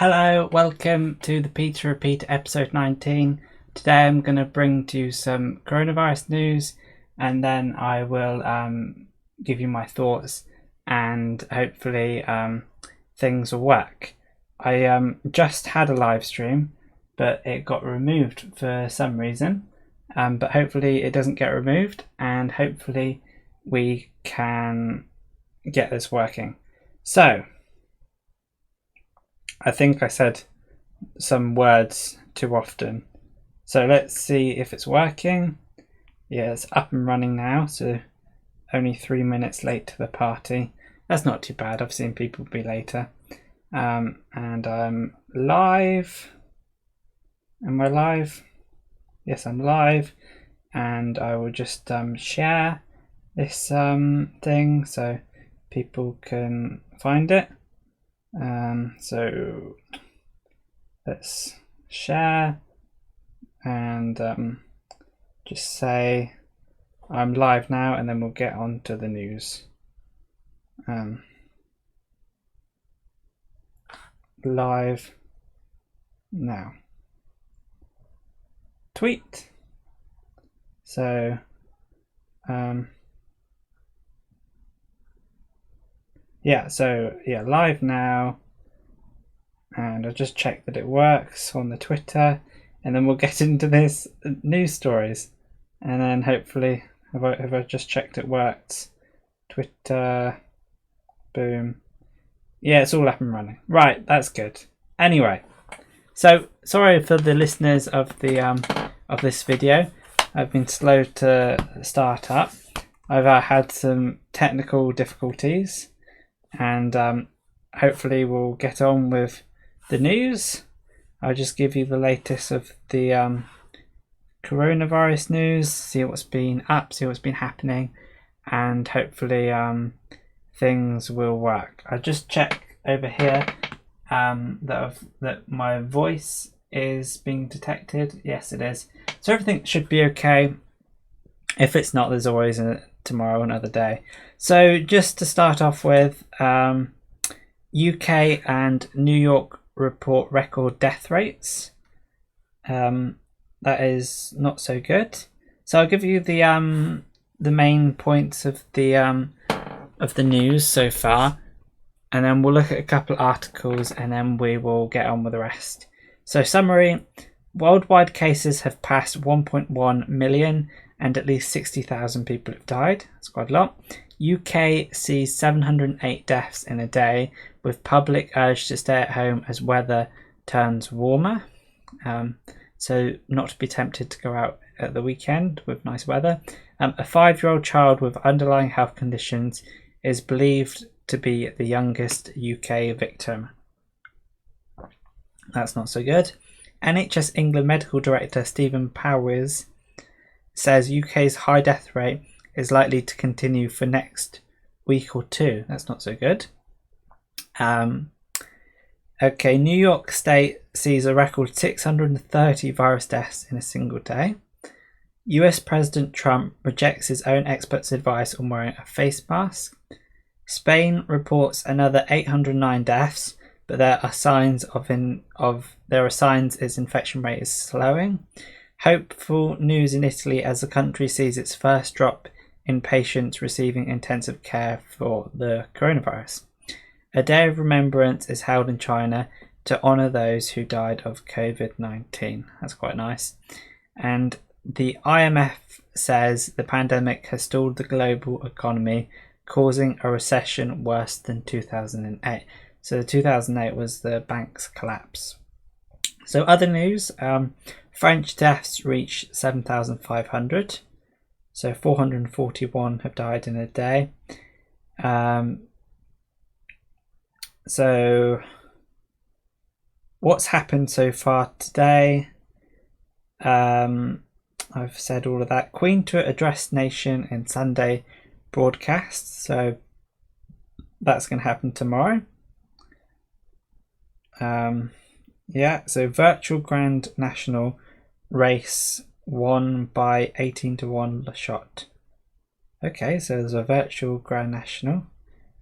Hello, welcome to the Peter Repeat episode 19. Today I'm going to bring to you some coronavirus news, and then I will give you my thoughts, and hopefully things will work. I just had a live stream, but it got removed for some reason, but hopefully it doesn't get removed, and hopefully we can get this working. So I think I said some words too often. So let's see if it's working. Yeah, it's up and running now, so only 3 minutes late to the party. That's not too bad. I've seen people be later. And I'm live. Am I live? Yes, I'm live. And I will just share this thing so people can find it. So let's share and just say I'm live now, and then we'll get on to the news. Live now. Tweet. So live now, and I'll just check that it works on the Twitter, and then we'll get into this news stories, and then hopefully have I just checked it worked. Twitter, boom. Yeah, it's all up and running. Right, that's good. Anyway, so sorry for the listeners of the of this video. I've been slow to start up. I've had some technical difficulties, and hopefully we'll get on with the news. I'll just give you the latest of the coronavirus news, see what's been up, see what's been happening, and hopefully things will work. I just check over here that my voice is being detected. Yes, it is. So everything should be okay. If it's not, there's always tomorrow, another day. So just to start off with, UK and New York report record death rates. That is not so good. So I'll give you the main points of the news so far, and then we'll look at a couple of articles, and then we will get on with the rest. So summary: worldwide cases have passed 1.1 million, and at least 60,000 people have died. That's quite a lot. UK sees 708 deaths in a day, with public urge to stay at home as weather turns warmer. So not to be tempted to go out at the weekend with nice weather. A 5-year-old child with underlying health conditions is believed to be the youngest UK victim. That's not so good. NHS England Medical Director Stephen Powers says UK's high death rate is likely to continue for next week or two. That's not so good. Okay, New York State sees a record 630 virus deaths in a single day. US President Trump rejects his own experts' advice on wearing a face mask. Spain reports another 809 deaths, but there are signs its infection rate is slowing. Hopeful news in Italy as the country sees its first drop in patients receiving intensive care for the coronavirus. A day of remembrance is held in China to honour those who died of COVID-19. That's quite nice. And the IMF says the pandemic has stalled the global economy, causing a recession worse than 2008. So 2008 was the bank's collapse. So other news, French deaths reach 7,500. So 441 have died in a day. So what's happened so far today? I've said all of that. Queen to address nation in Sunday broadcast. So that's going to happen tomorrow. So virtual Grand National race won by 18-1 Le Shot. Okay, so there's a virtual Grand National.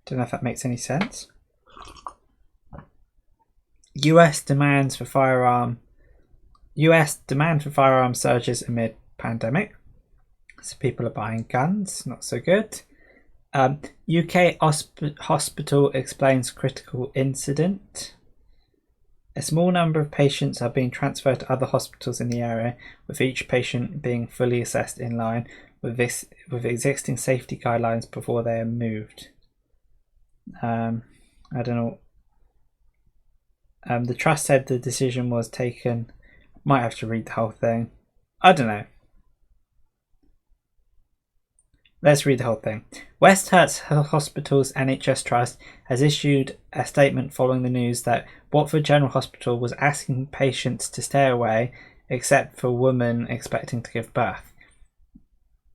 Don't know if that makes any sense. US demand for firearms surges amid pandemic. So people are buying guns, not so good. UK hospital explains critical incident. A small number of patients are being transferred to other hospitals in the area, with each patient being fully assessed in line with existing safety guidelines before they are moved. I don't know. The trust said the decision was taken. Might have to read the whole thing. I don't know. Let's read the whole thing. West Herts Hospital's NHS Trust has issued a statement following the news that Watford General Hospital was asking patients to stay away, except for women expecting to give birth.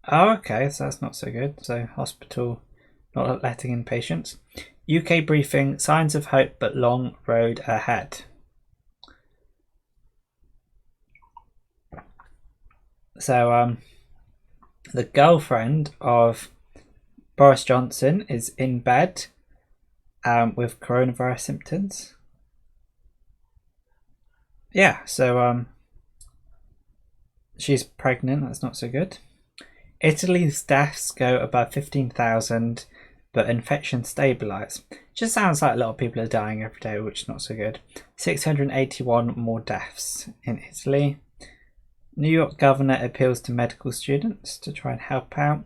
Oh, okay, so that's not so good. So hospital not letting in patients. UK briefing, signs of hope but long road ahead. So the girlfriend of Boris Johnson is in bed with coronavirus symptoms. Yeah, so she's pregnant. That's not so good. Italy's deaths go above 15,000, but infections stabilise. Just sounds like a lot of people are dying every day, which is not so good. 681 more deaths in Italy. New York governor appeals to medical students to try and help out.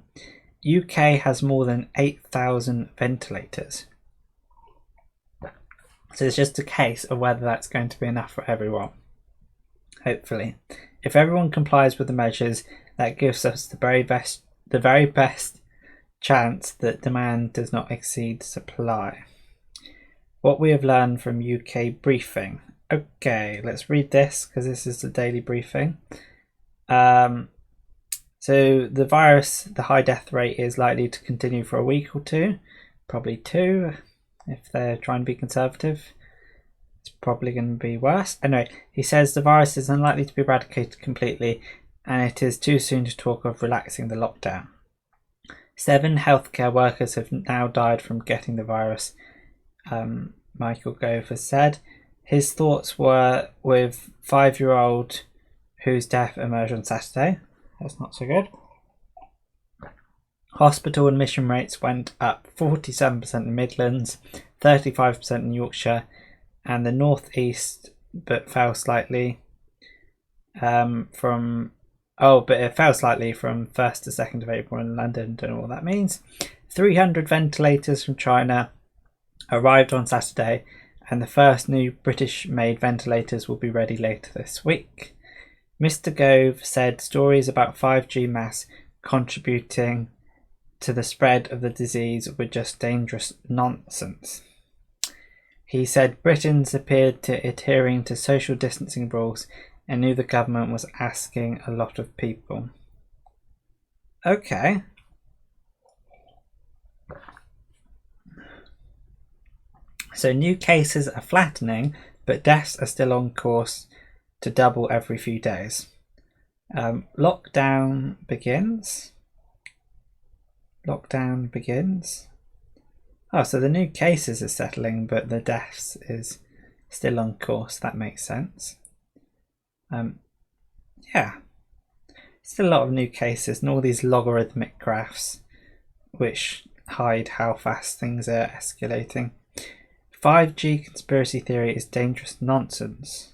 UK has more than 8,000 ventilators. So it's just a case of whether that's going to be enough for everyone. Hopefully. If everyone complies with the measures, that gives us the very best chance that demand does not exceed supply. What we have learned from UK briefing. Okay, let's read this because this is the daily briefing. So the virus, the high death rate is likely to continue for a week or two, probably 2 if they're trying to be conservative. It's probably going to be worse. Anyway, he says the virus is unlikely to be eradicated completely and it is too soon to talk of relaxing the lockdown. 7 healthcare workers have now died from getting the virus, Michael Gove has said. His thoughts were with 5-year-old whose death emerged on Saturday. That's not so good. Hospital admission rates went up 47% in the Midlands, 35% in Yorkshire, and the North East, but fell slightly from 1st to 2nd of April in London. Don't know what that means. 300 ventilators from China arrived on Saturday, and the first new British-made ventilators will be ready later this week. Mr. Gove said stories about 5G mass contributing to the spread of the disease were just dangerous nonsense. He said Britons appeared to adhering to social distancing rules and knew the government was asking a lot of people. Okay. So new cases are flattening, but deaths are still on course to double every few days. Lockdown begins. Oh, so the new cases are settling, but the deaths is still on course. That makes sense. Yeah. Still a lot of new cases and all these logarithmic graphs which hide how fast things are escalating. 5G conspiracy theory is dangerous nonsense.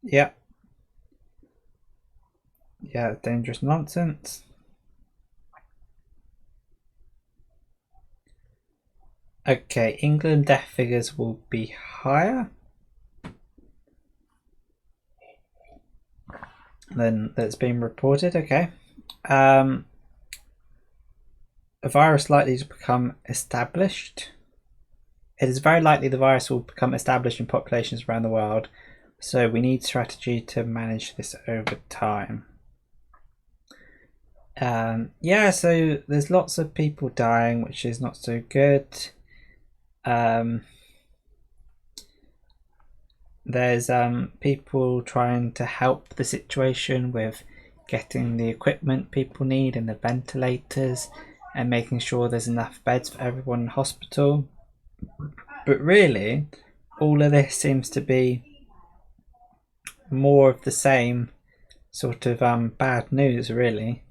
Yeah, dangerous nonsense. Okay, England death figures will be higher than that's been reported. Okay. A virus likely to become established. It is very likely the virus will become established in populations around the world, so we need strategy to manage this over time. Yeah, so there's lots of people dying, which is not so good. There's people trying to help the situation with getting the equipment people need and the ventilators and making sure there's enough beds for everyone in hospital. But really, all of this seems to be more of the same sort of bad news, really,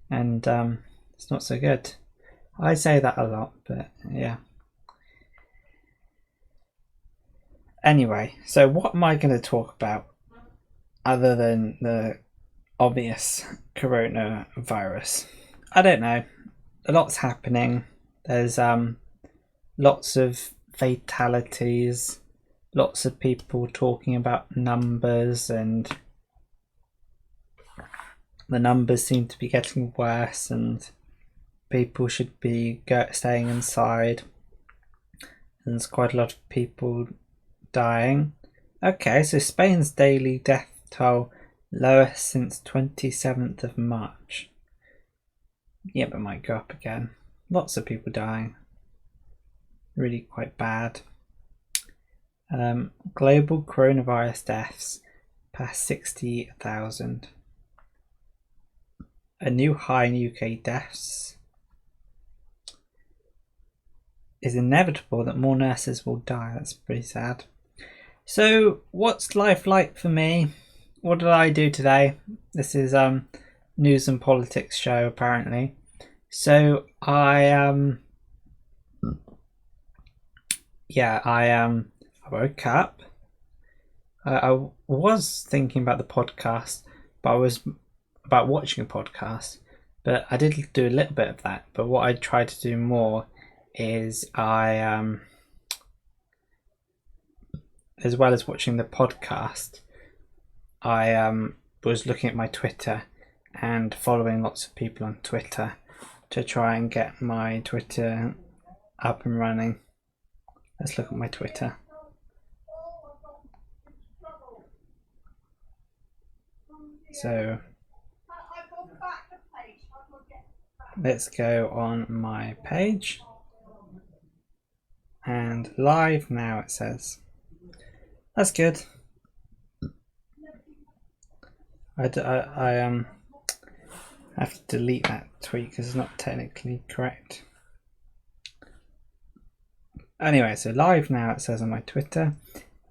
and it's not so good. I say that a lot, but yeah. Anyway, so what am I going to talk about other than the obvious coronavirus? I don't know. A lot's happening. There's lots of fatalities, lots of people talking about numbers, and the numbers seem to be getting worse, and people should be staying inside. And there's quite a lot of people dying. Okay, so Spain's daily death toll lowest since 27th of March. Yeah, but it might go up again. Lots of people dying. Really quite bad. Global coronavirus deaths past 60,000. A new high in UK deaths. It's inevitable that more nurses will die. That's pretty sad. So, what's life like for me? What did I do today? This is news and politics show, apparently. So I woke up. I was thinking about the podcast, but I was about watching a podcast. But I did do a little bit of that. But what I tried to do more is as well as watching the podcast, I was looking at my Twitter and following lots of people on Twitter to try and get my Twitter up and running. Let's look at my Twitter. So let's go on my page, and live now it says. That's good. I have to delete that tweet because it's not technically correct. Anyway, so live now it says on my Twitter,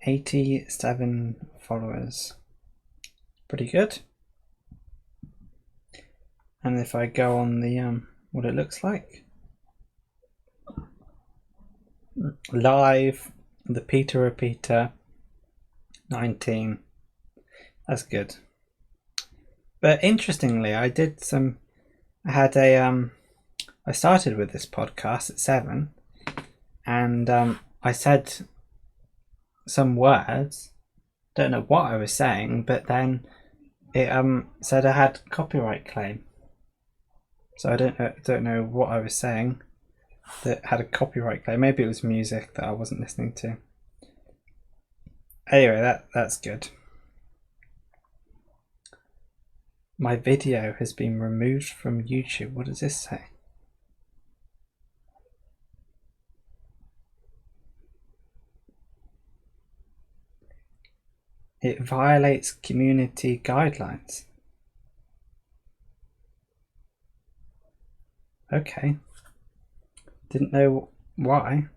87 followers. Pretty good. And if I go on the what it looks like, live, the Peter Repeater, 19. That's good. But interestingly, I started with this podcast at 7, and I said some words. Don't know what I was saying, but then it said I had copyright claim. So I don't know what I was saying that had a copyright claim. Maybe it was music that I wasn't listening to. Anyway, that's good. My video has been removed from YouTube. What does this say? It violates community guidelines. Okay. Didn't know why.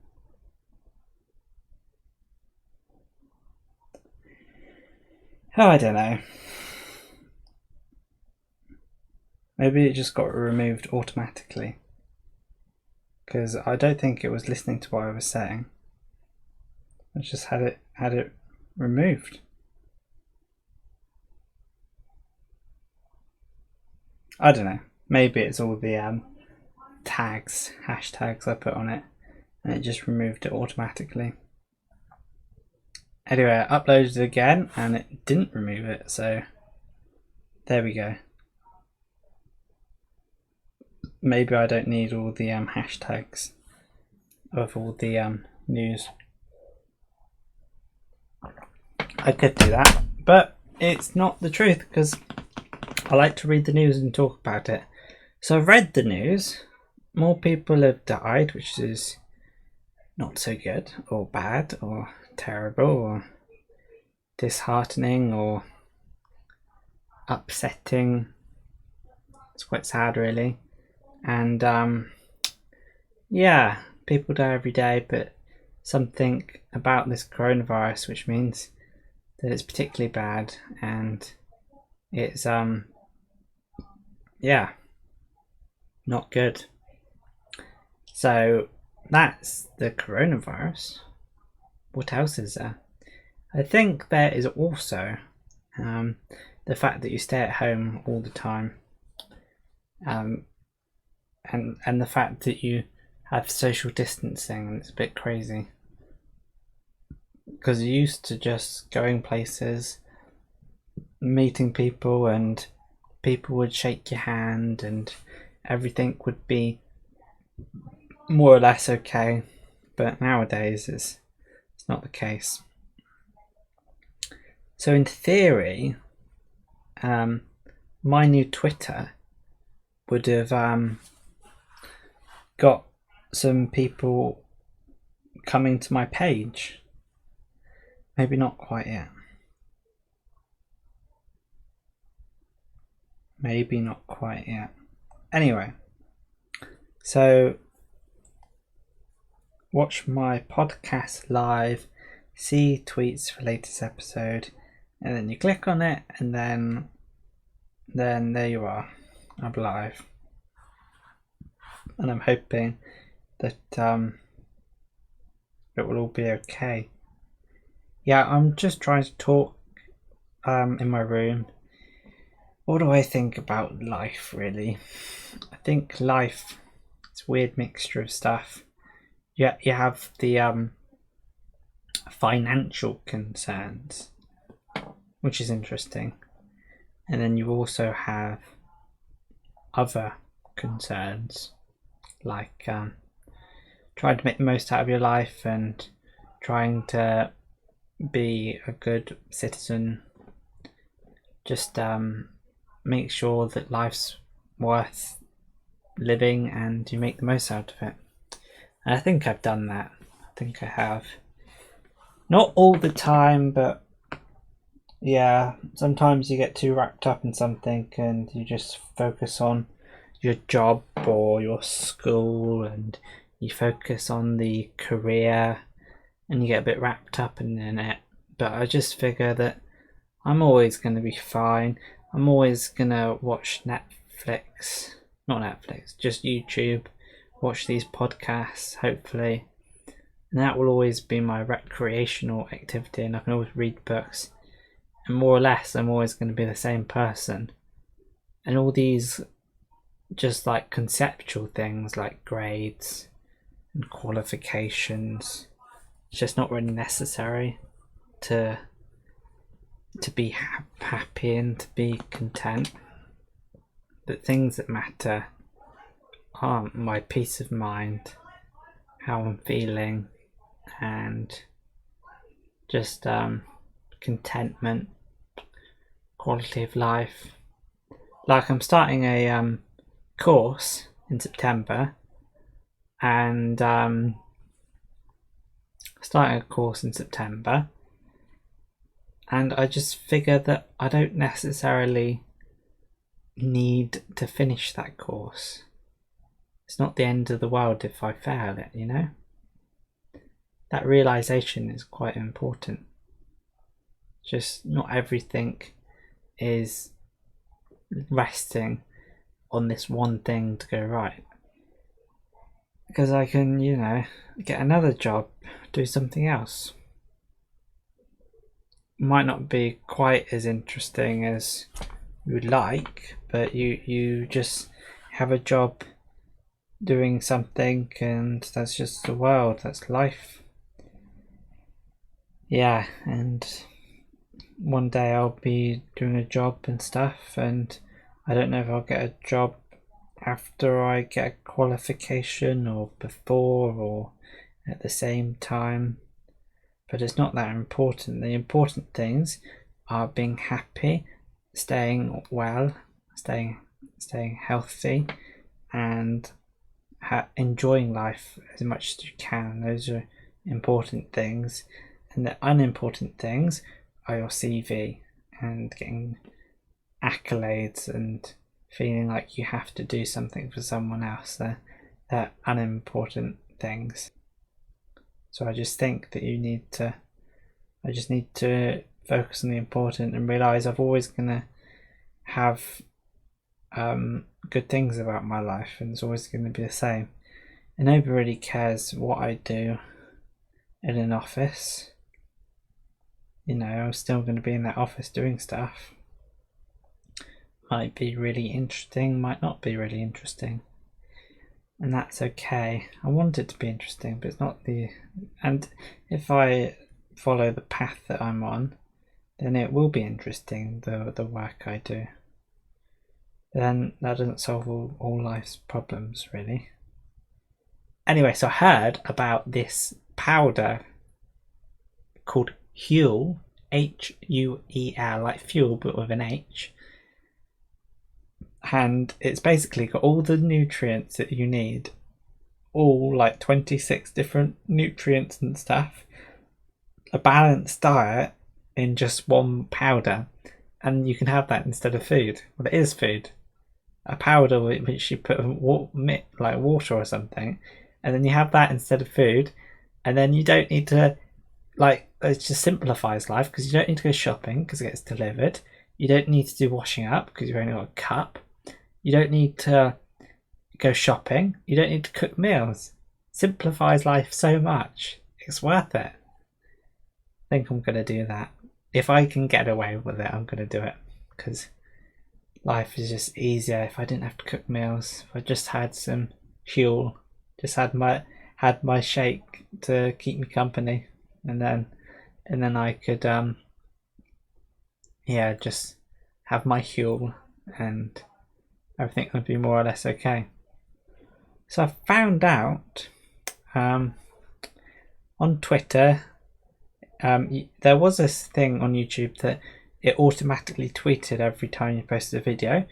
Oh, I don't know. Maybe it just got removed automatically. Because I don't think it was listening to what I was saying. I just had it removed. I don't know. Maybe it's all the hashtags I put on it, and it just removed it automatically. Anyway, I uploaded it again and it didn't remove it, so there we go. Maybe I don't need all the hashtags of all the news. I could do that, but it's not the truth because I like to read the news and talk about it. So I've read the news. More people have died, which is not so good, or bad, or terrible, or disheartening, or upsetting. It's quite sad, really. And yeah, people die every day, but something about this coronavirus, which means that it's particularly bad, and it's not good. So that's the coronavirus. What else is there? I think there is also the fact that you stay at home all the time, and the fact that you have social distancing, and it's a bit crazy because you're used to just going places, meeting people, and people would shake your hand and everything would be more or less okay. But nowadays it's not the case. So in theory, my new Twitter would have got some people coming to my page. Maybe not quite yet. Maybe not quite yet. Anyway, so watch my podcast live, see tweets for latest episode, and then you click on it, and then there you are. I'm live, and I'm hoping that it will all be okay. Yeah, I'm just trying to talk in my room. What do I think about life, really? I think life, it's a weird mixture of stuff. Yeah, you have the financial concerns, which is interesting, and then you also have other concerns, like trying to make the most out of your life and trying to be a good citizen. Just make sure that life's worth living and you make the most out of it. And I think I've done that. I think I have. Not all the time, but yeah, sometimes you get too wrapped up in something and you just focus on your job or your school, and you focus on the career and you get a bit wrapped up in it. But I just figure that I'm always going to be fine. I'm always going to watch Netflix. Not Netflix, just YouTube. Watch these podcasts, hopefully. And that will always be my recreational activity, and I can always read books. And more or less, I'm always going to be the same person. And all these just like conceptual things like grades and qualifications, it's just not really necessary to be happy and to be content. The things that matter are my peace of mind, how I'm feeling, and just contentment, quality of life. Like, I'm starting a course in September, and and I just figure that I don't necessarily need to finish that course. It's not the end of the world if I fail it, you know? That realization is quite important. Just not everything is resting on this one thing to go right. Because I can, get another job, do something else. Might not be quite as interesting as you would like, but you just have a job doing something, and that's just the world, that's life. Yeah, and one day I'll be doing a job and stuff, and I don't know if I'll get a job after I get a qualification or before or at the same time, but it's not that important. The important things are being happy, staying well, staying healthy, and enjoying life as much as you can. Those are important things, and the unimportant things are your CV and getting accolades and feeling like you have to do something for someone else. They're unimportant things. So I just think that I just need to focus on the important and realise I've always gonna have good things about my life, and it's always going to be the same. And nobody really cares what I do in an office. You know, I'm still going to be in that office doing stuff. Might be really interesting, might not be really interesting. And that's okay. I want it to be interesting, but it's not the... And if I follow the path that I'm on, then it will be interesting, the work I do. Then that doesn't solve all life's problems, really. Anyway, so I heard about this powder called Huel, Huel, like fuel but with an H. And it's basically got all the nutrients that you need, all like 26 different nutrients and stuff, a balanced diet in just one powder, and you can have that instead of food. Well, it is food. A powder which you put like water or something, and then you have that instead of food, and then you don't need to, like, it just simplifies life because you don't need to go shopping because it gets delivered. You don't need to do washing up because you've only got a cup. You don't need to go shopping. You don't need to cook meals. Simplifies life so much. It's worth it. I think I'm going to do that. If I can get away with it, I'm going to do it, because life is just easier if I didn't have to cook meals. If I just had some fuel, just had my shake to keep me company, and then I could just have my fuel, and everything would be more or less okay. So I found out on Twitter, there was this thing on YouTube that it automatically tweeted every time you posted a video,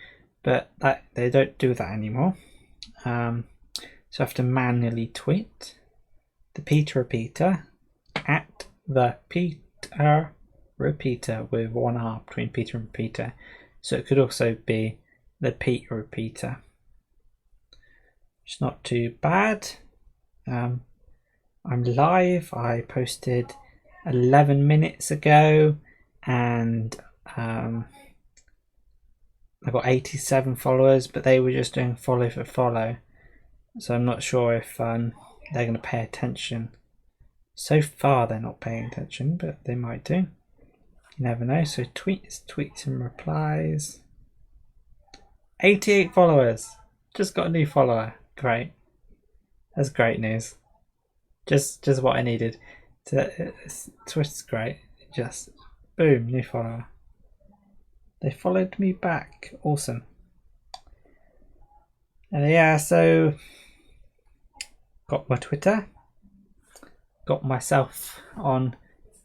but they don't do that anymore. So I have to manually tweet the Peter Repeater at the Peter Repeater with one R between Peter and Peter. So it could also be the Pete Repeater. It's not too bad. I'm live. I posted 11 minutes ago, and I got 87 followers, but they were just doing follow for follow, so I'm not sure if they're going to pay attention. So far they're not paying attention, but they might do. You never know. So tweets and replies. 88 followers. Just got a new follower. Great. That's great news. Just what I needed. Twitter's great. Just boom, new follower. They followed me back. Awesome. And yeah, so got my Twitter. Got myself on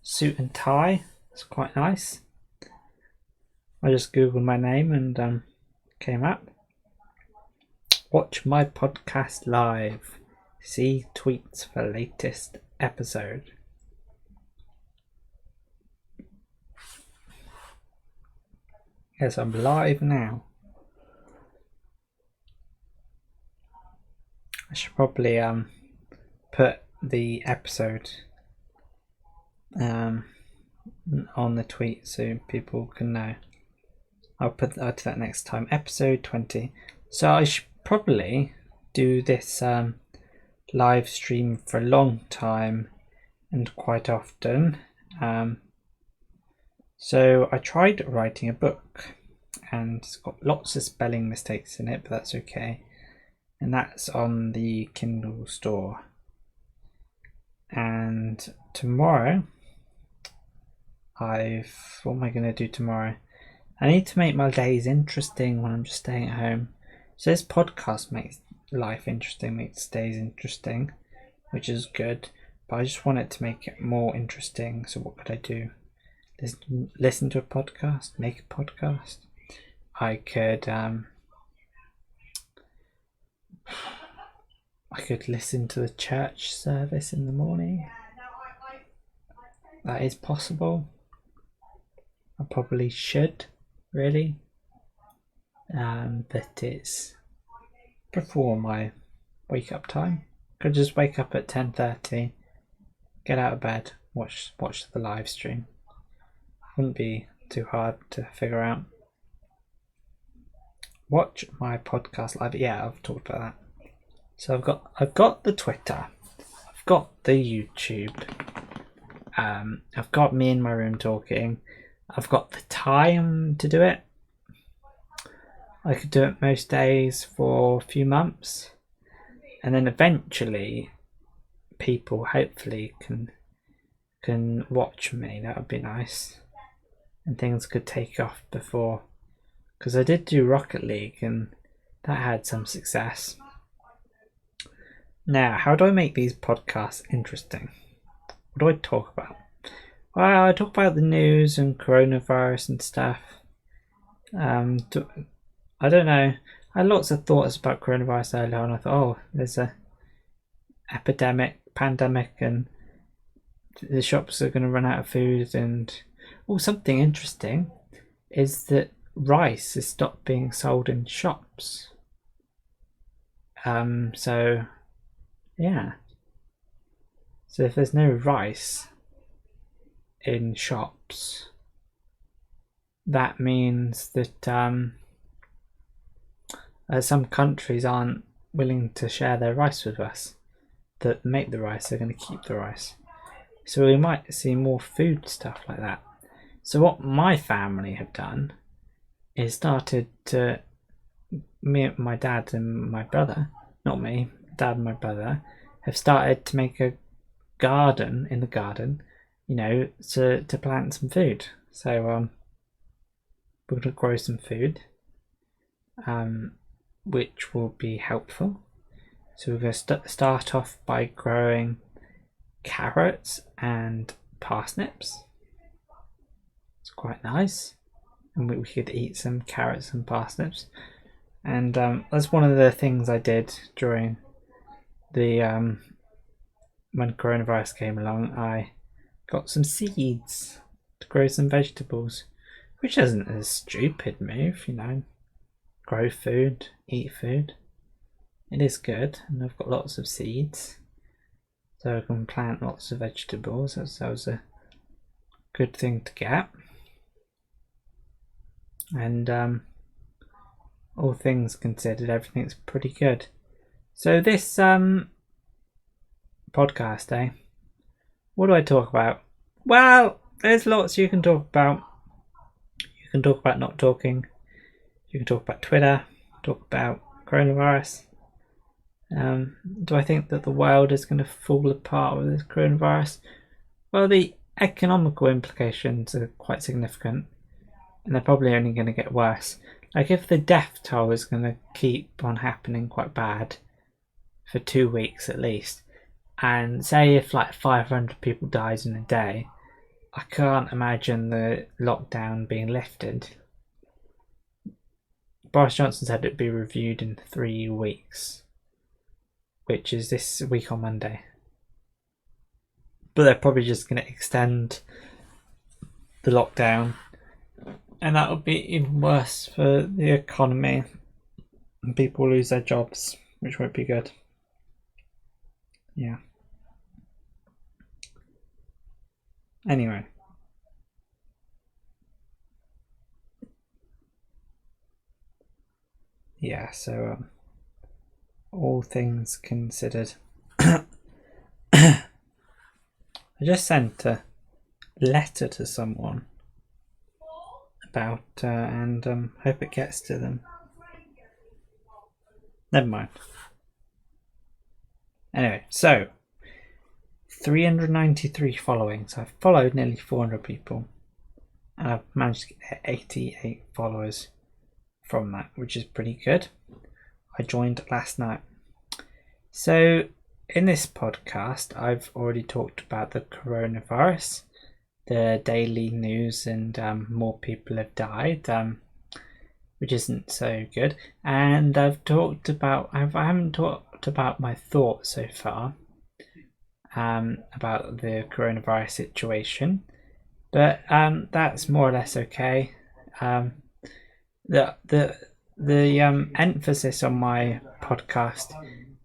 suit and tie. It's quite nice. I just googled my name and came up. Watch my podcast live. See tweets for latest episode. Yes, I'm live now. I should probably put the episode on the tweet so people can know. I'll do that next time. Episode 20. So I should probably do this live stream for a long time and quite often. So I tried writing a book, and it's got lots of spelling mistakes in it, but that's okay. And that's on the Kindle store. And tomorrow, what am I going to do tomorrow? I need to make my days interesting when I'm just staying at home. So this podcast makes life interesting, makes days interesting, which is good. But I just want it to make it more interesting. So what could I do? Listen to a podcast, make a podcast. I could listen to the church service in the morning. That is possible. I probably should, really. But it's before my wake up time. Could just wake up at 10:30 get out of bed, watch the live stream. Wouldn't be too hard to figure out. Watch my podcast live. Yeah, I've talked about that. So I've got the Twitter, I've got the YouTube, I've got me in my room talking, I've got the time to do it. I could do it most days for a few months, and then eventually people hopefully can watch me. That would be nice, and things could take off before, because I did do Rocket League and that had some success. Now, how do I make these podcasts interesting? What do I talk about? Well, I talk about the news and coronavirus and stuff. I don't know. I had lots of thoughts about coronavirus earlier, and I thought, oh, there's a pandemic, and the shops are going to run out of food. And something interesting is that rice has stopped being sold in shops. So yeah. So if there's no rice in shops, that means that some countries aren't willing to share their rice with us. That make the rice are going to keep the rice. So we might see more food stuff like that. So what my family have done is started to, my dad and my brother, not me, dad and my brother, have started to make a garden in the garden, to plant some food. So we're going to grow some food, which will be helpful. So we're going to start off by growing carrots and parsnips. It's quite nice, and we could eat some carrots and parsnips. And that's one of the things I did during the when coronavirus came along. I got some seeds to grow some vegetables, which isn't a stupid move, grow food, eat food. It is good, and I've got lots of seeds, so I can plant lots of vegetables. That was a good thing to get. And all things considered, everything's pretty good. So this podcast, what do I talk about? Well, there's lots you can talk about. You can talk about not talking. You can talk about Twitter, talk about coronavirus. Do I think that the world is going to fall apart with this coronavirus? Well, the economical implications are quite significant, and they're probably only going to get worse. Like, if the death toll is going to keep on happening quite bad for 2 weeks at least, and say if like 500 people dies in a day, I can't imagine the lockdown being lifted. Boris Johnson said it'd be reviewed in 3 weeks, which is this week on Monday. But they're probably just going to extend the lockdown, and that'll be even worse for the economy, and people lose their jobs, which won't be good. Yeah. Anyway. Yeah, so all things considered, I just sent a letter to someone about and hope it gets to them. Never mind. Anyway, so 393 following. So I've followed nearly 400 people, and I've managed to get 88 followers from that, which is pretty good. I joined last night. So in this podcast, I've already talked about the coronavirus, the daily news, and more people have died, which isn't so good. And I haven't talked about my thoughts so far about the coronavirus situation, but that's more or less okay. The emphasis on my podcast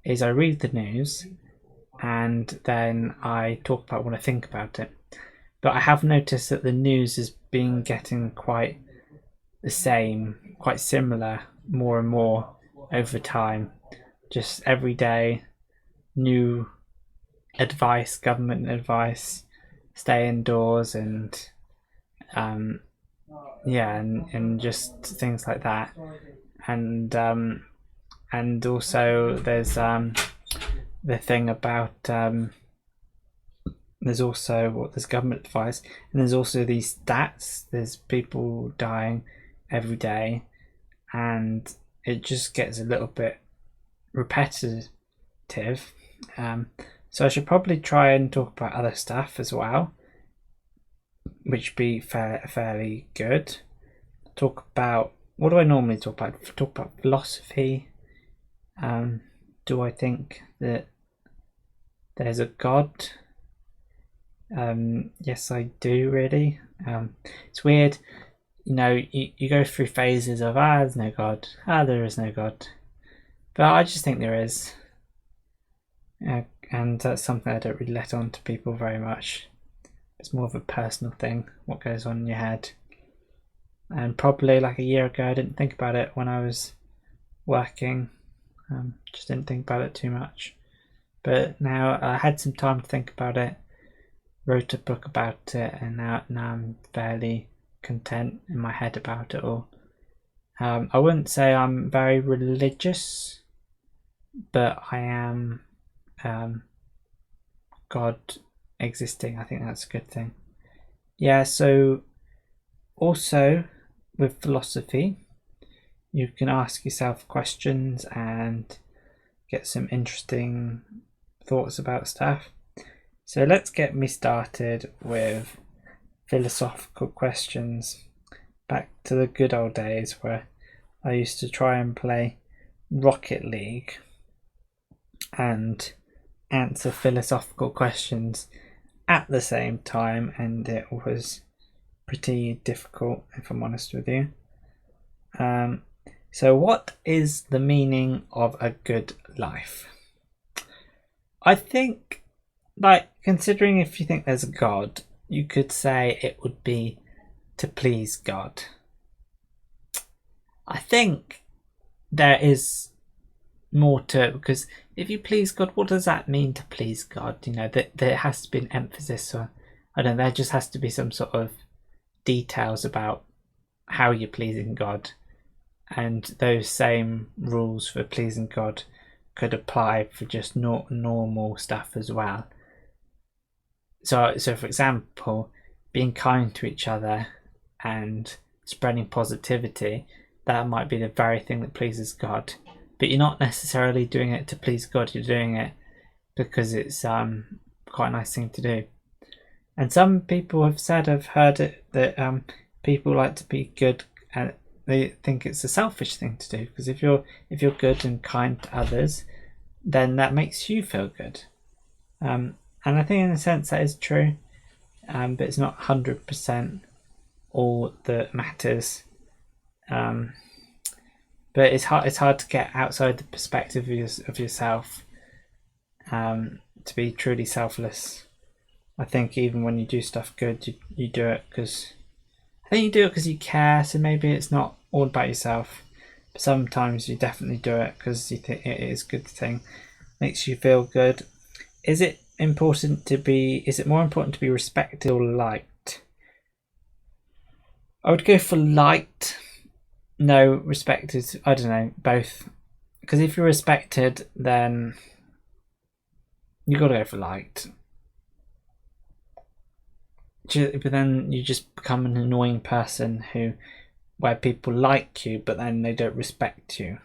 is I read the news and then I talk about what I think about it. But I have noticed that the news has been getting quite the same, quite similar, more and more over time. Just every day, new advice, government advice, stay indoors, and and just things like that. And also there's the thing about there's government advice, and there's also these stats. There's people dying every day, and it just gets a little bit repetitive. So I should probably try and talk about other stuff as well, which be fairly good. Talk about, what do I normally talk about? Talk about philosophy. Do I think that there's a God? Yes, I do, really. It's weird, you go through phases of there's no God, there is no God, but I just think there is, and that's something I don't really let on to people very much. It's more of a personal thing, what goes on in your head. And probably like a year ago I didn't think about it when I was working, just didn't think about it too much. But now I had some time to think about it, wrote a book about it, and now I'm fairly content in my head about it all. I wouldn't say I'm very religious, but I am God existing. I think that's a good thing. Yeah, so also with philosophy, you can ask yourself questions and get some interesting thoughts about stuff. So let's get me started with philosophical questions. Back to the good old days where I used to try and play Rocket League and answer philosophical questions at the same time, and it was pretty difficult, if I'm honest with you. So what is the meaning of a good life? I think, considering if you think there's a God, you could say it would be to please God. I think there is more to it, because if you please God, what does that mean to please God? That there has to be an emphasis, or I don't know, there just has to be some sort of details about how you're pleasing God, and those same rules for pleasing God could apply for just normal stuff as well. So for example, being kind to each other and spreading positivity, that might be the very thing that pleases God, but you're not necessarily doing it to please God. You're doing it because it's quite a nice thing to do. And some people have said, I've heard it, that people like to be good, and they think it's a selfish thing to do, because if you're good and kind to others, then that makes you feel good. And I think in a sense that is true, but it's not 100% all that matters. But it's hard to get outside the perspective of yourself, to be truly selfless. I think even when you do stuff good, you do it because you care. So maybe it's not all about yourself, but sometimes you definitely do it because you think it is a good thing, makes you feel good. Is it more important to be respected or liked? I would go for liked. No, respected, I don't know, both. Because if you're respected, then you got to go for liked. But then you just become an annoying person where people like you, but then they don't respect you.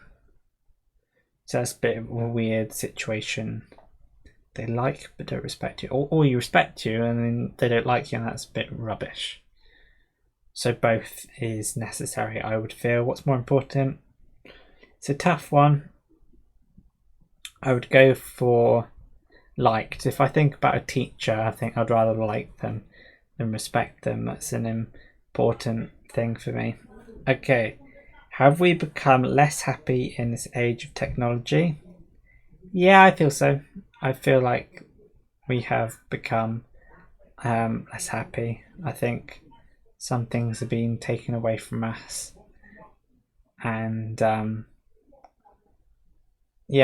So that's a bit of a weird situation. They like but don't respect you, or you respect you and then they don't like you, and that's a bit rubbish. So both is necessary, I would feel. What's more important? It's a tough one. I would go for liked. If I think about a teacher, I think I'd rather like them than respect them. That's an important thing for me. Okay, have we become less happy in this age of technology? Yeah, I feel so. I feel like we have become less happy. I think some things are being taken away from us, and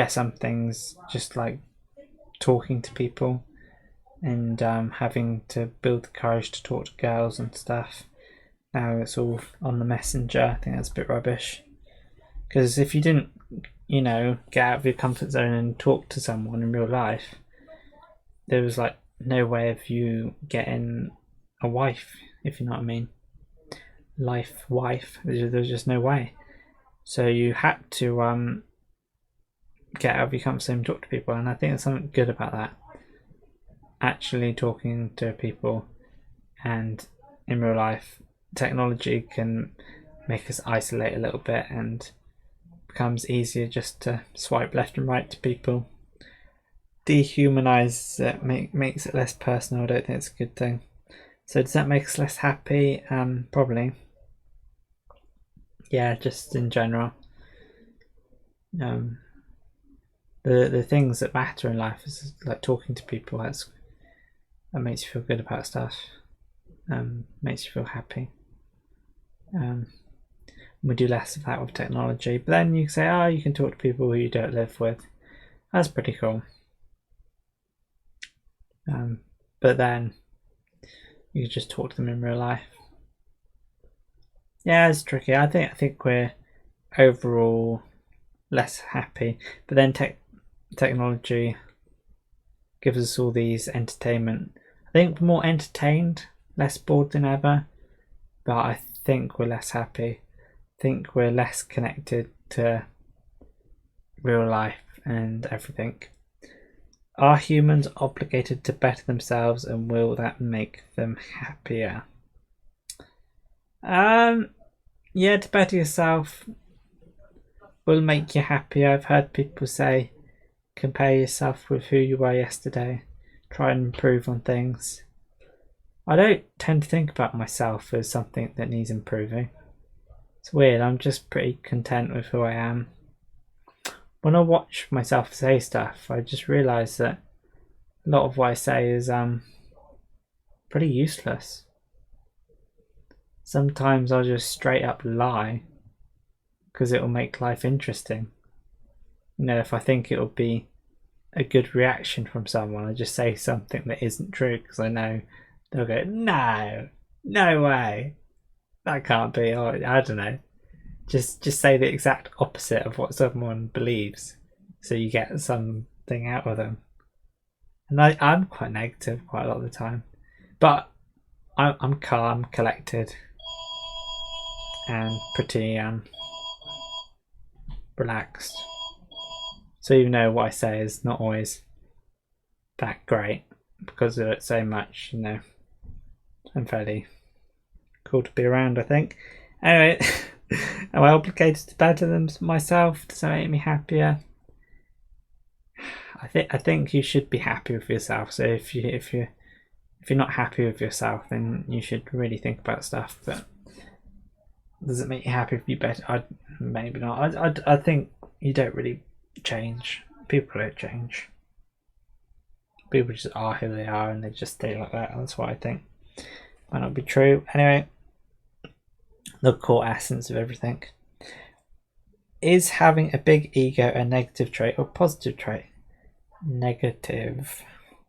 some things just like talking to people and having to build the courage to talk to girls and stuff. Now it's all on the messenger. I think that's a bit rubbish. Because if you didn't, get out of your comfort zone and talk to someone in real life, there was like no way of you getting a wife, if you know what I mean. Wife. There's just no way. So you had to get out of your comfort zone and talk to people, and I think there's something good about that. Actually talking to people, and in real life, technology can make us isolate a little bit, and becomes easier just to swipe left and right to people. Dehumanizes it, makes it less personal. I don't think it's a good thing. So does that make us less happy? Probably. Yeah, just in general. The things that matter in life is like talking to people. That makes you feel good about stuff. Makes you feel happy. We do less of that with technology, but then you can say, you can talk to people who you don't live with. That's pretty cool. But then you can just talk to them in real life. Yeah, it's tricky. I think we're overall less happy, but then technology gives us all these entertainment. I think we're more entertained, less bored than ever, but I think we're less happy. I think we're less connected to real life and everything. Are humans obligated to better themselves, and will that make them happier? Yeah, to better yourself will make you happier. I've heard people say, compare yourself with who you were yesterday. Try and improve on things. I don't tend to think about myself as something that needs improving. It's weird. I'm just pretty content with who I am. When I watch myself say stuff, I just realise that a lot of what I say is pretty useless. Sometimes I'll just straight up lie because it'll make life interesting. If I think it'll be a good reaction from someone, I just say something that isn't true because I know they'll go, no way, that can't be, or I don't know. Just say the exact opposite of what someone believes, so you get something out of them. And I'm quite negative quite a lot of the time, but I'm calm, collected, and pretty relaxed. So even though what I say is not always that great, because of it so much, I'm fairly cool to be around, I think. Anyway, am I obligated to better than myself? Does that make me happier? I think you should be happy with yourself. So if you're not happy with yourself, then you should really think about stuff. But does it make you happy if you better? Maybe not. I think you don't really change. People don't change. People just are who they are, and they just stay like that. That's what I think. Might not be true. Anyway, the core essence of everything. Is having a big ego a negative trait or positive trait? Negative.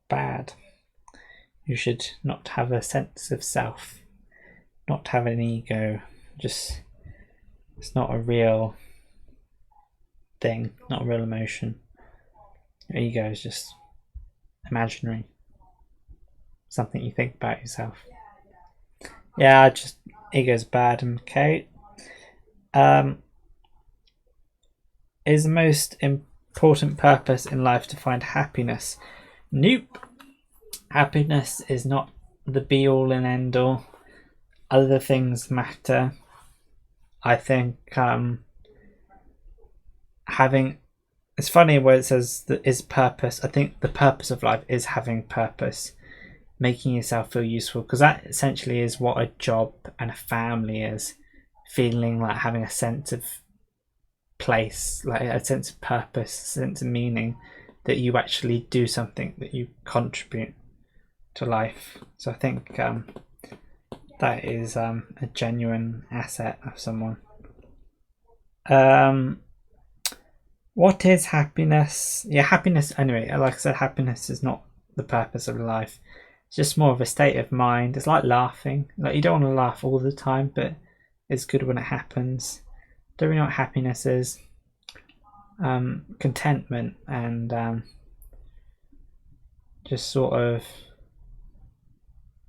Bad. You should not have a sense of self. Not have an ego. Just, it's not a real thing, not a real emotion. Your ego is just imaginary. Something you think about yourself. Yeah, just ego's bad. Okay. Is the most important purpose in life to find happiness? Nope. Happiness is not the be all and end all. Other things matter. I think having, it's funny where it says that is purpose. I think the purpose of life is having purpose, making yourself feel useful, because that essentially is what a job and a family is. Feeling like having a sense of place, like a sense of purpose, a sense of meaning. that you actually do something, that you contribute to life. So I think that is a genuine asset of someone. What is happiness? Yeah, happiness, anyway, like I said, happiness is not the purpose of life. It's just more of a state of mind. It's like laughing. Like, you don't want to laugh all the time, but it's good when it happens. Don't really know what happiness is. Contentment and just sort of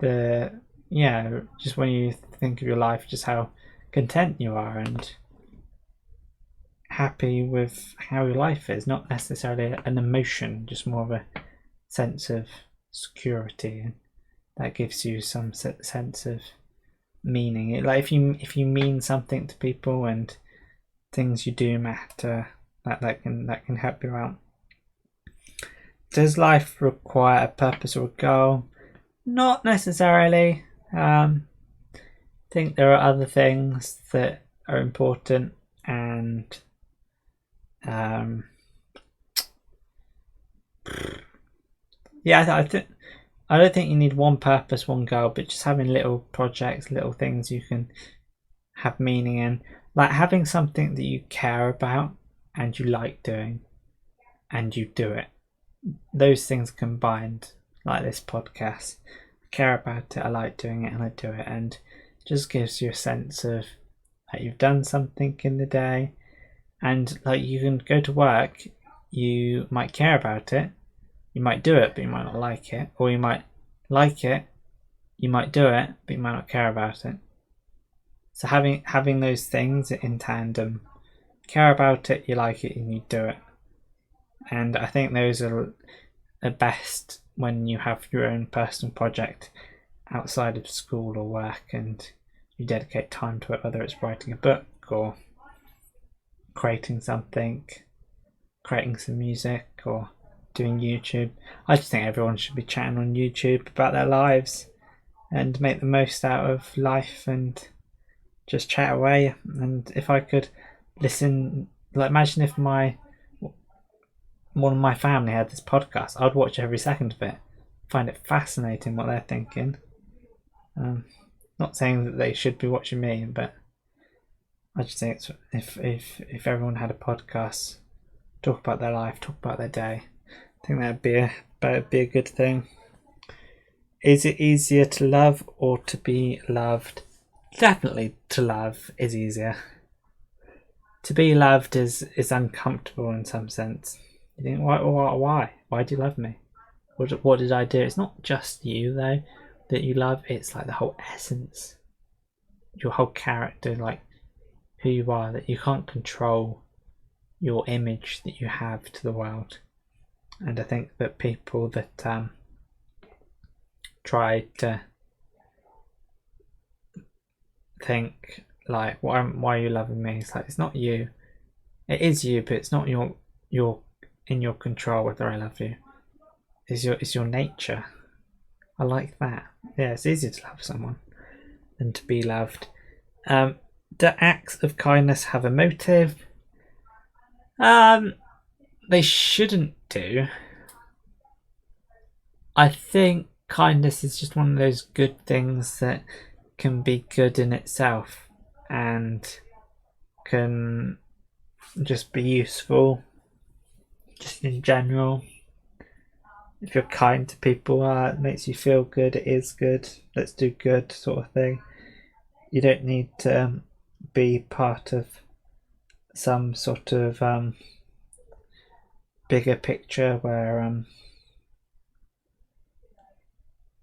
just when you think of your life, just how content you are and happy with how your life is. Not necessarily an emotion, just more of a sense of security, and that gives you some sense of meaning. Like if you mean something to people and things you do matter, that can help you out. Does life require a purpose or a goal? Not necessarily. I think there are other things that are important, and I don't think you need one purpose, one goal, but just having little projects, little things you can have meaning in, like having something that you care about and you like doing, and you do it. Those things combined, like this podcast. I care about it, I like doing it, and I do it, and it just gives you a sense of that you've done something in the day. And like, you can go to work, you might care about it, you might do it, but you might not like it, or you might like it, you might do it, but you might not care about it. So having those things in tandem, care about it, you like it, and you do it. And I think those are best when you have your own personal project outside of school or work, and you dedicate time to it, whether it's writing a book or creating something, creating some music, or doing YouTube. I just think everyone should be chatting on YouTube about their lives and make the most out of life and just chat away. And if I could listen, like, imagine if one of my family had this podcast, I'd watch every second of it, find it fascinating what they're thinking. Not saying that they should be watching me, but I just think if everyone had a podcast, talk about their life, talk about their day, I think that'd be a good thing. Is it easier to love or to be loved? Definitely to love is easier. To be loved is uncomfortable in some sense. You think, why? Why do you love me? What did I do? It's not just you, though, that you love. It's like the whole essence, your whole character, like who you are, that you can't control your image that you have to the world. And I think that people that try to think like, why are you loving me? It's like, it's not you. It is you, but it's not your in your control whether I love you. It's your nature. I like that. Yeah, it's easier to love someone than to be loved. Do acts of kindness have a motive? They shouldn't do. I think kindness is just one of those good things that can be good in itself and can just be useful just in general. If you're kind to people, it makes you feel good, it is good, let's do good sort of thing. You don't need to be part of some sort of bigger picture where I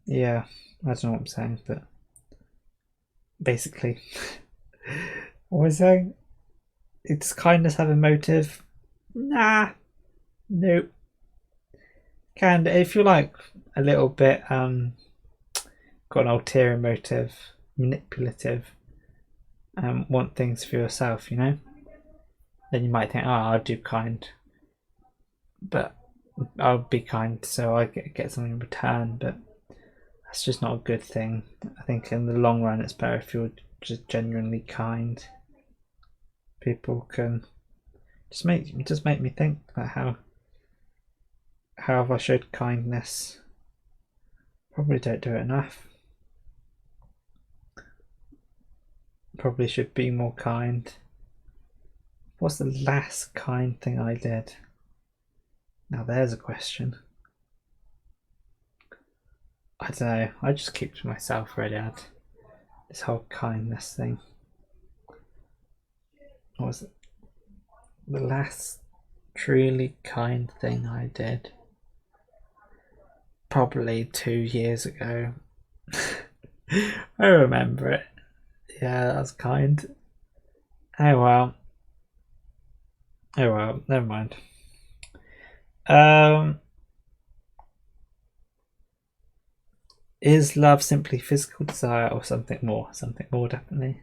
don't know what I'm saying, but basically what was I saying? Does kindness have a motive? Nah, nope. Can, if you like a little bit got an ulterior motive, manipulative, want things for yourself, you know, then you might think, oh, I'll do kind, but I'll be kind so I get something in return. But that's just not a good thing. I think in the long run it's better if you're just genuinely kind. People can just make me think about how how have I showed kindness? Probably don't do it enough. Probably should be more kind. What's the last kind thing I did? Now there's a question. I don't know. I just keep to myself, really. This whole kindness thing. What was it? The last truly kind thing I did? Probably 2 years ago. I remember it. Yeah, that was kind. Oh well. Never mind. Is love simply physical desire or something more? Something more, definitely.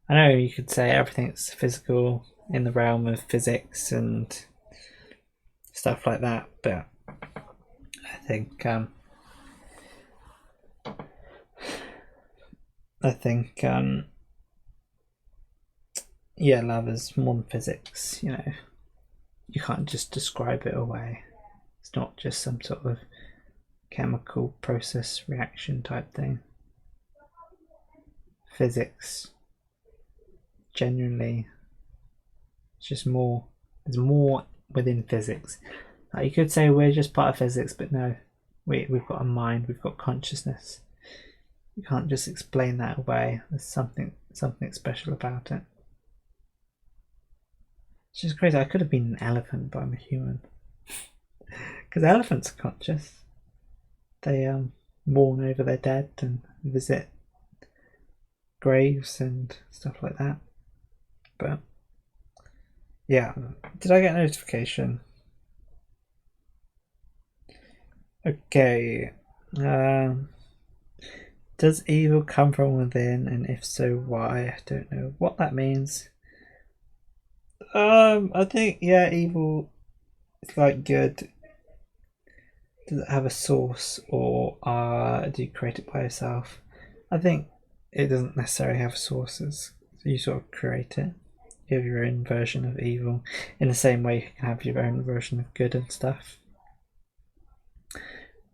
I know you could say everything's physical in the realm of physics and stuff like that, but I think yeah, love is more than physics. You know, you can't just describe it away. It's not just some sort of chemical process reaction type thing. Physics, genuinely, it's just more. There's more within physics. Like you could say we're just part of physics, but no, we've got a mind, we've got consciousness. You can't just explain that away. There's something special about it. It's just crazy. I could have been an elephant, but I'm a human. Because elephants are conscious. They mourn over their dead and visit graves and stuff like that. But yeah, did I get a notification? Okay. Does evil come from within, and if so, why? I don't know what that means. I think evil is like good. Does it have a source, or do you create it by yourself? I think it doesn't necessarily have sources. So you sort of create it. You have your own version of evil, in the same way you can have your own version of good and stuff.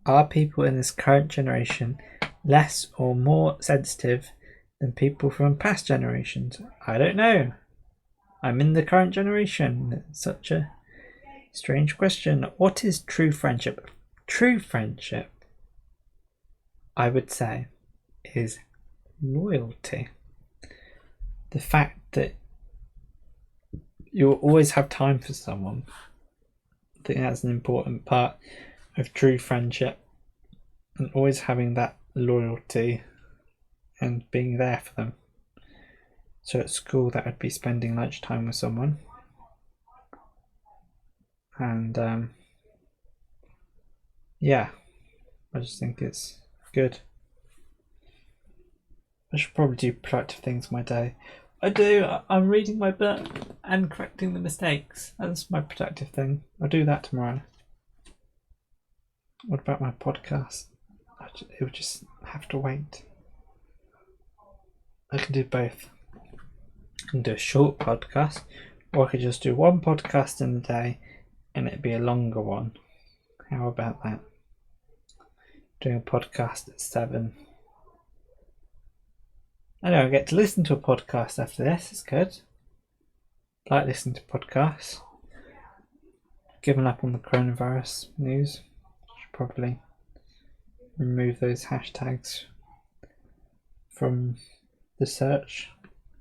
Are people in this current generation less or more sensitive than people from past generations? I don't know. I'm in the current generation. It's such a strange question. What is true friendship? True friendship, I would say, is loyalty. The fact that you'll always have time for someone. I think that's an important part of true friendship, and always having that loyalty and being there for them. So at school, that would be spending lunchtime with someone, and yeah, I just think it's good. I should probably do productive things my day. I do. I'm reading my book and correcting the mistakes. That's my productive thing. I'll do that tomorrow. What about my podcast? It would just have to wait. I can do both. I can do a short podcast, or I could just do one podcast in a day and it'd be a longer one. How about that? Doing a podcast at 7. I know I get to listen to a podcast after this. It's good. I like listening to podcasts. Given up on the coronavirus news. Should probably remove those hashtags from the search,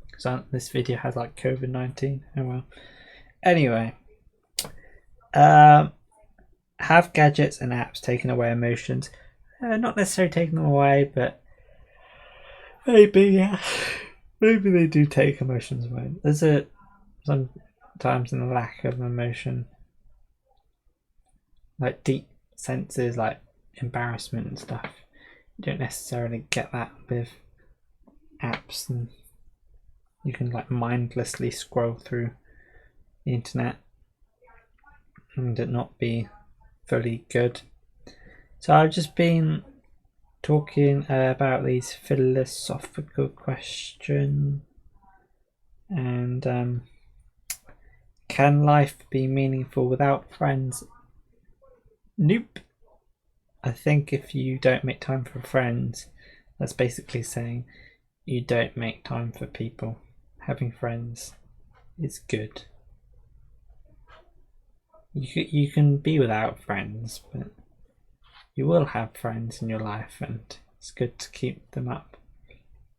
because this video has like COVID-19. Oh well. Anyway, have gadgets and apps taken away emotions? Not necessarily taken them away, but maybe they do take emotions away. There's sometimes in the lack of emotion, like deep senses, like embarrassment and stuff. You don't necessarily get that with apps, and you can like mindlessly scroll through the internet and it not be fully good. So I've just been talking about these philosophical questions, and can life be meaningful without friends? Nope. I think if you don't make time for friends, that's basically saying you don't make time for people. Having friends is good. You can be without friends, but you will have friends in your life, and it's good to keep them up.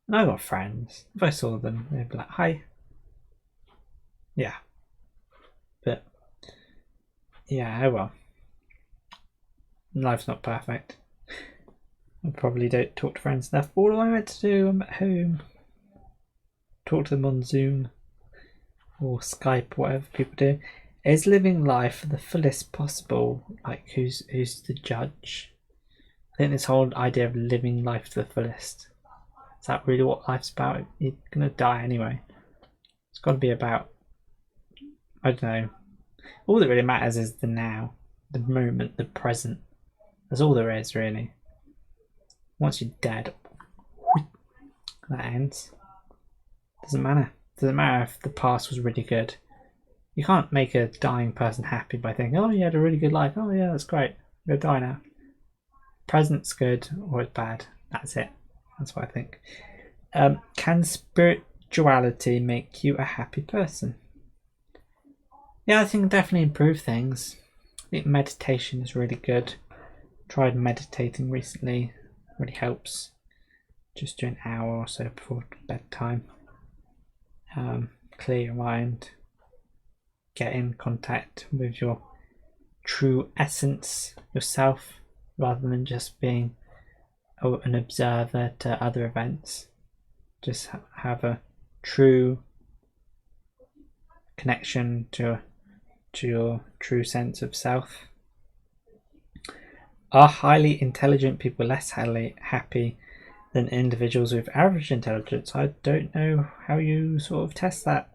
And I got friends. If I saw them, they'd be like, "Hi." Yeah. But yeah, oh well. Life's not perfect. I probably don't talk to friends enough. But what am I meant to do? I'm at home. Talk to them on Zoom or Skype, whatever people do. Is living life the fullest possible? Like, who's the judge? I think this whole idea of living life to the fullest, is that really what life's about? You're gonna die anyway. It's got to be about, I don't know. All that really matters is the now, the moment, the present. That's all there is, really. Once you're dead, that ends. Doesn't matter. Doesn't matter if the past was really good. You can't make a dying person happy by thinking, "Oh, you had a really good life. Oh, yeah, that's great. You're gonna die now." Present's good or it's bad. That's it. That's what I think. Can spirituality make you a happy person? Yeah, I think it definitely improve things. I think meditation is really good. Tried meditating recently. Really helps. Just do an hour or so before bedtime. Clear your mind. Get in contact with your true essence, yourself, rather than just being an observer to other events. Just have a true connection to your true sense of self. Are highly intelligent people less happy than individuals with average intelligence? I don't know how you sort of test that.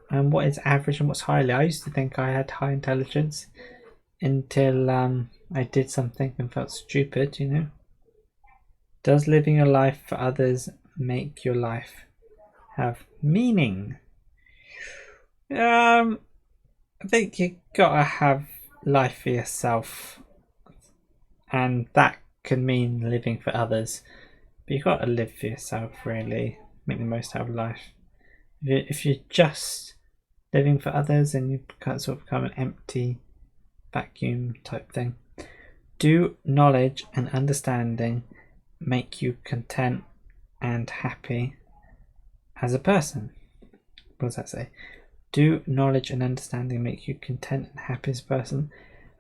And what is average and what's highly? I used to think I had high intelligence until I did something and felt stupid, you know. Does living your life for others make your life have meaning? I think you gotta have life for yourself, and that can mean living for others, but you gotta live for yourself, really. Make the most out of life. If you're just living for others, and you can't sort of become an empty vacuum type thing. Do knowledge and understanding make you content and happy as a person? What does that say? Do knowledge and understanding make you content and happy as a person?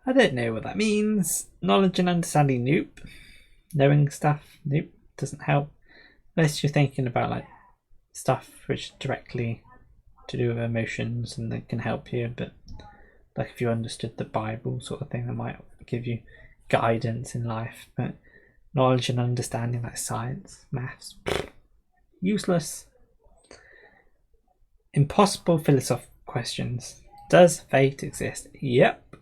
I don't know what that means. Knowledge and understanding, nope. Knowing stuff, nope, doesn't help. Unless you're thinking about like stuff which directly to do with emotions and that can help you, but like if you understood the Bible sort of thing, that might give you guidance in life. But knowledge and understanding like science, maths, useless. Impossible philosophical questions. Does fate exist? Yep.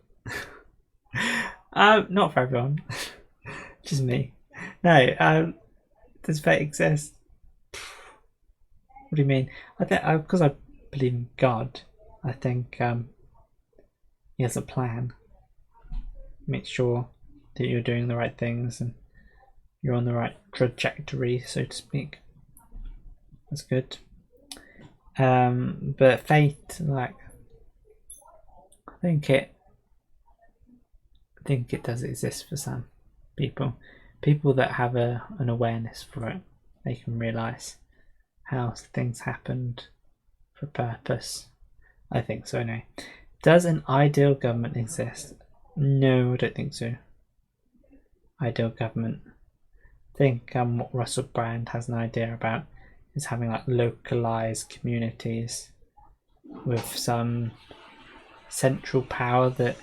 Not for everyone. Just me. No. Does fate exist? What do you mean? I think because I believe in God, I think he has a plan. Make sure that you're doing the right things and you're on the right trajectory, so to speak. That's good. But fate, like, I think it does exist for some people. People that have an awareness for it, they can realise how things happened for purpose. I think so. No. Does an ideal government exist? No, I don't think so. Ideal government. I think what Russell Brand has an idea about is having like localized communities with some central power that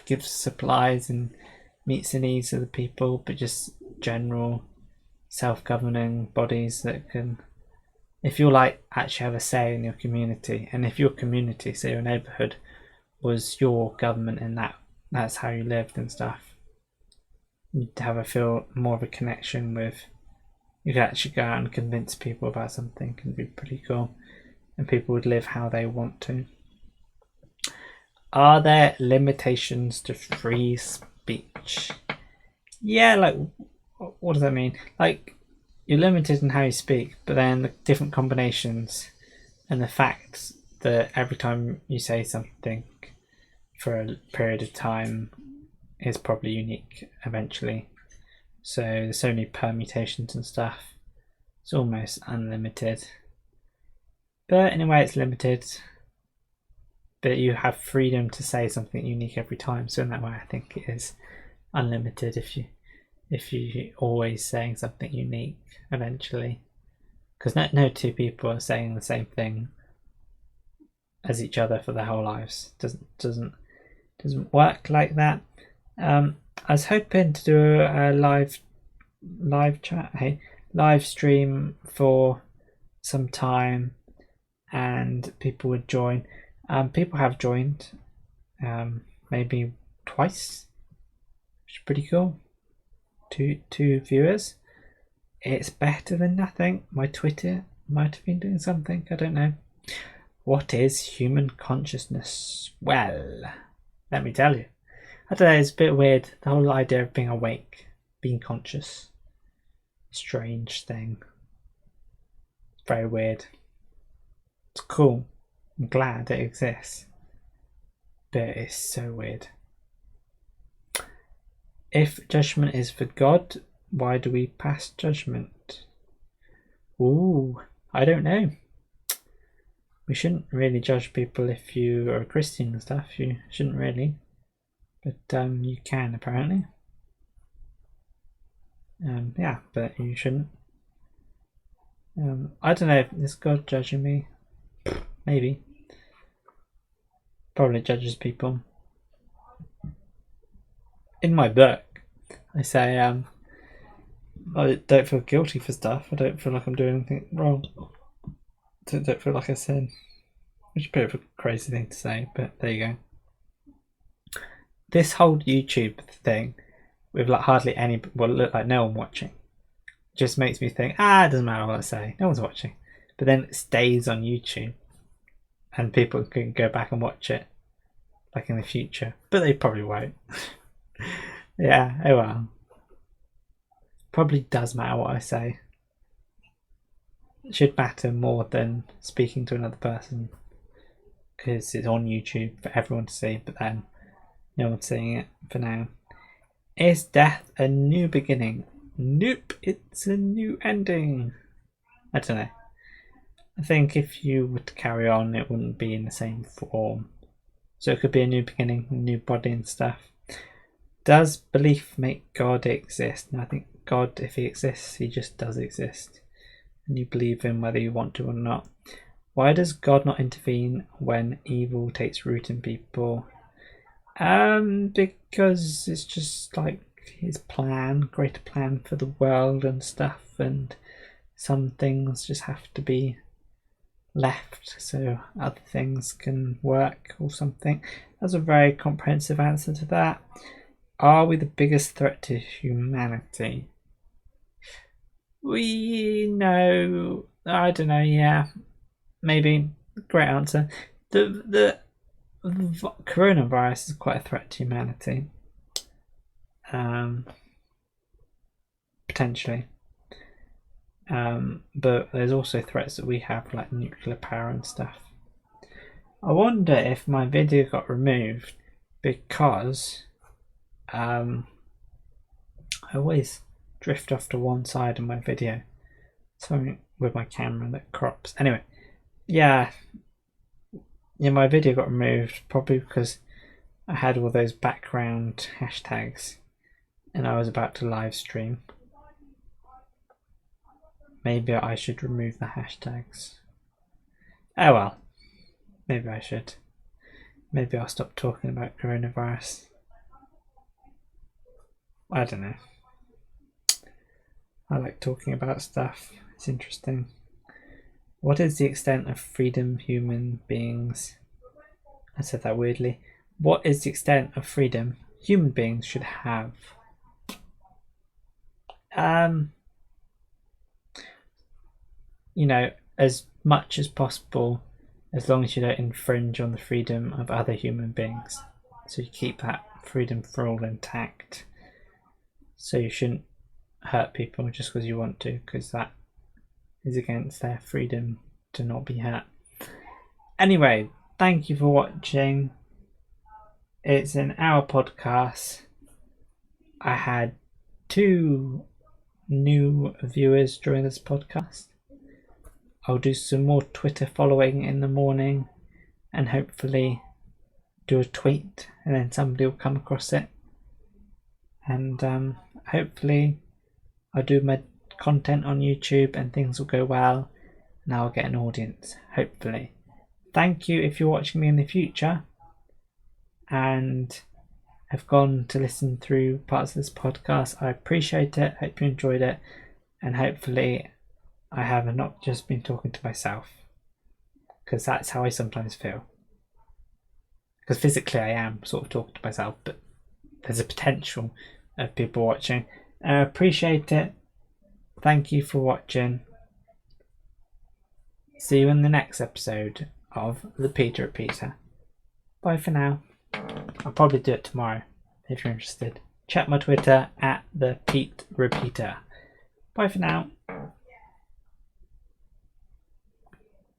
gives supplies and meets the needs of the people, but just general self-governing bodies that can, if you like, actually have a say in your community. And if your community, say your neighborhood, was your government and that's how you lived and stuff, you'd have a feel more of a connection with, you could actually go out and convince people about something. Can be pretty cool, and people would live how they want to. Are there limitations to free speech? Yeah, like, what does that mean? Like, you're limited in how you speak, but then the different combinations and the fact that every time you say something for a period of time is probably unique eventually. So there's so many permutations and stuff. It's almost unlimited. But in a way it's limited. But you have freedom to say something unique every time. So in that way I think it is unlimited if you always saying something unique eventually. Because no two people are saying the same thing as each other for their whole lives. Doesn't work like that. I was hoping to do a live stream for some time, and people would join. People have joined, maybe twice, which is pretty cool. Two viewers. It's better than nothing. My Twitter might have been doing something. I don't know. What is human consciousness? Well, let me tell you. I don't know, it's a bit weird. The whole idea of being awake, being conscious. Strange thing. Very weird. It's cool. I'm glad it exists. But it's so weird. If judgment is for God, why do we pass judgment? Ooh, I don't know. We shouldn't really judge people if you are a Christian and stuff. You shouldn't really. But you can apparently. Yeah, but you shouldn't. I don't know, is God judging me? Maybe. Probably judges people. In my book, I say I don't feel guilty for stuff. I don't feel like I'm doing anything wrong. I don't feel like I sin. Which is a bit of a crazy thing to say, but there you go. This whole YouTube thing with like hardly any, well, look like no one watching, just makes me think, it doesn't matter what I say, no one's watching. But then it stays on YouTube and people can go back and watch it like in the future, but they probably won't. Yeah, oh well. Probably does matter what I say. It should matter more than speaking to another person because it's on YouTube for everyone to see, but then no one's seeing it for now. Is death a new beginning? Nope, it's a new ending. I don't know. I think if you were to carry on, it wouldn't be in the same form. So it could be a new beginning, a new body and stuff. Does belief make God exist? And I think God, if he exists, he just does exist. And you believe him whether you want to or not. Why does God not intervene when evil takes root in people? Because it's just like his plan, greater plan for the world and stuff, and some things just have to be left so other things can work or something. That's a very comprehensive answer to that. Are we the biggest threat to humanity? We know, I don't know, yeah, maybe. Great answer. The coronavirus is quite a threat to humanity. Potentially. But there's also threats that we have, like nuclear power and stuff. I wonder if my video got removed because I always drift off to one side of my video. Something with my camera that crops. Anyway, yeah, my video got removed probably because I had all those background hashtags and I was about to live stream. Maybe I should remove the hashtags. Oh well, maybe I should. Maybe I'll stop talking about coronavirus. I don't know. I like talking about stuff. It's interesting. What is the extent of freedom human beings? I said that weirdly. What is the extent of freedom human beings should have? You know, as much as possible as long as you don't infringe on the freedom of other human beings. So you keep that freedom for all intact. So you shouldn't hurt people just because you want to, because that is against their freedom to not be hurt. Anyway, thank you for watching. It's an hour podcast. I had 2 new viewers during this podcast. I'll do some more Twitter following in the morning and hopefully do a tweet and then somebody will come across it. And hopefully I'll do my content on YouTube and things will go well and I'll get an audience, hopefully. Thank you if you're watching me in the future and have gone to listen through parts of this podcast. I appreciate it. Hope you enjoyed it, and hopefully I have not just been talking to myself, because that's how I sometimes feel. Because physically I am sort of talking to myself, but there's a potential of people watching. I appreciate it. Thank you for watching. See you in the next episode of The Peter Repeater. Bye for now. I'll probably do it tomorrow if you're interested. Check my Twitter at The Pete Repeater. Bye for now.